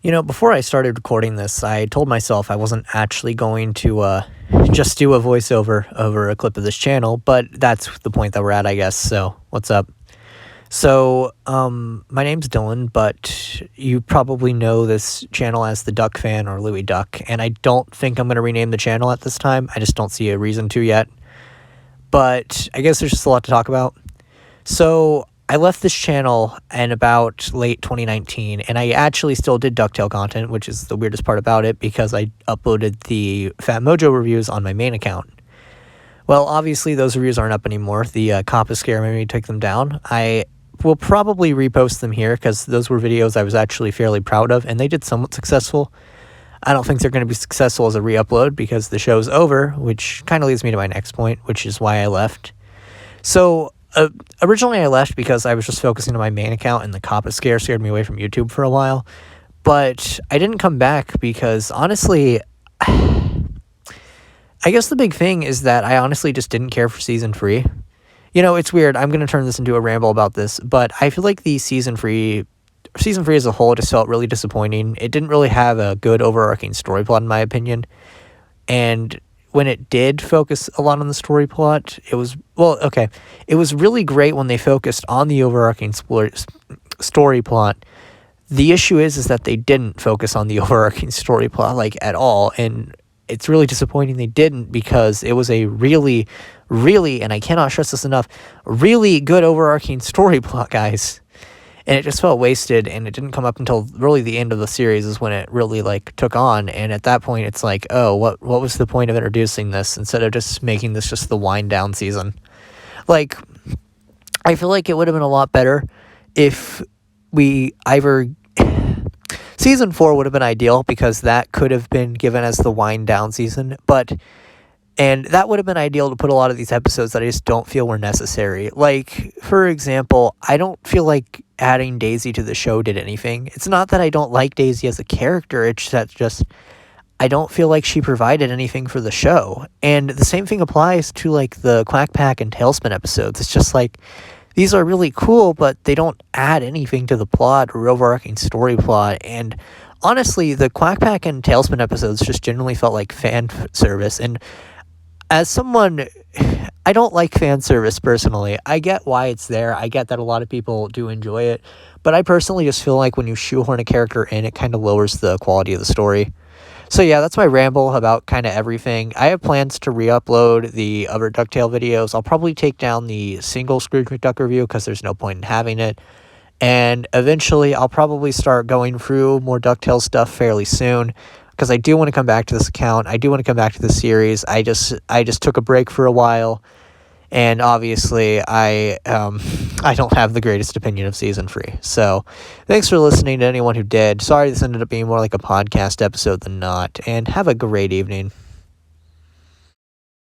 Before I started recording this, I told myself I wasn't actually going to just do a voiceover over a clip of this channel, but that's the point that we're at, I guess. So, what's up? So, my name's Dylan, but you probably know this channel as the Duck Fan or Louie Duck, and I don't think I'm going to rename the channel at this time. I just don't see a reason to yet. But I guess there's just a lot to talk about. So, I left this channel in about late 2019, and I actually still did DuckTale content, which is the weirdest part about it, because I uploaded the Fat Mojo reviews on my main account. Well, obviously, those reviews aren't up anymore. The cop is scare made me take them down. I will probably repost them here, because those were videos I was actually fairly proud of, and they did somewhat successful. I don't think they're going to be successful as a re-upload, because the show's over, which kind of leads me to my next point, which is why I left. So, originally I left because I was just focusing on my main account, and the cop scare scared me away from YouTube for a while. But I didn't come back because, honestly, I guess the big thing is that I honestly just didn't care for Season 3. It's weird. I'm going to turn this into a ramble about this, but I feel like the Season 3 as a whole just felt really disappointing. It didn't really have a good overarching story plot, in my opinion. And when it did focus a lot on the story plot, it was really great when they focused on the overarching story plot. The issue is that they didn't focus on the overarching story plot, at all, and it's really disappointing they didn't, because it was a really, really, and I cannot stress this enough, really good overarching story plot, guys. And it just felt wasted, and it didn't come up until really the end of the series is when it really, took on, and at that point, it's what was the point of introducing this, instead of just making this just the wind-down season? I feel like it would have been a lot better if we either... Season 4 would have been ideal, because that could have been given as the wind-down season, and that would have been ideal to put a lot of these episodes that I just don't feel were necessary. For example, I don't feel like adding Daisy to the show did anything. It's not that I don't like Daisy as a character, it's that just I don't feel like she provided anything for the show. And the same thing applies to the Quack Pack and Tailspin episodes. It's just these are really cool, but they don't add anything to the plot or overarching story plot. And honestly, the Quack Pack and Tailspin episodes just generally felt like fan service. And as someone, I don't like fan service personally. I get why it's there. I get that a lot of people do enjoy it. But I personally just feel like when you shoehorn a character in, it kind of lowers the quality of the story. So yeah, that's my ramble about kind of everything. I have plans to re-upload the other DuckTale videos. I'll probably take down the single Scrooge McDuck review, because there's no point in having it. And eventually, I'll probably start going through more DuckTale stuff fairly soon, because I do want to come back to this account. I do want to come back to this series. I just took a break for a while, and obviously I don't have the greatest opinion of Season 3. So thanks for listening to anyone who did. Sorry this ended up being more like a podcast episode than not, and have a great evening.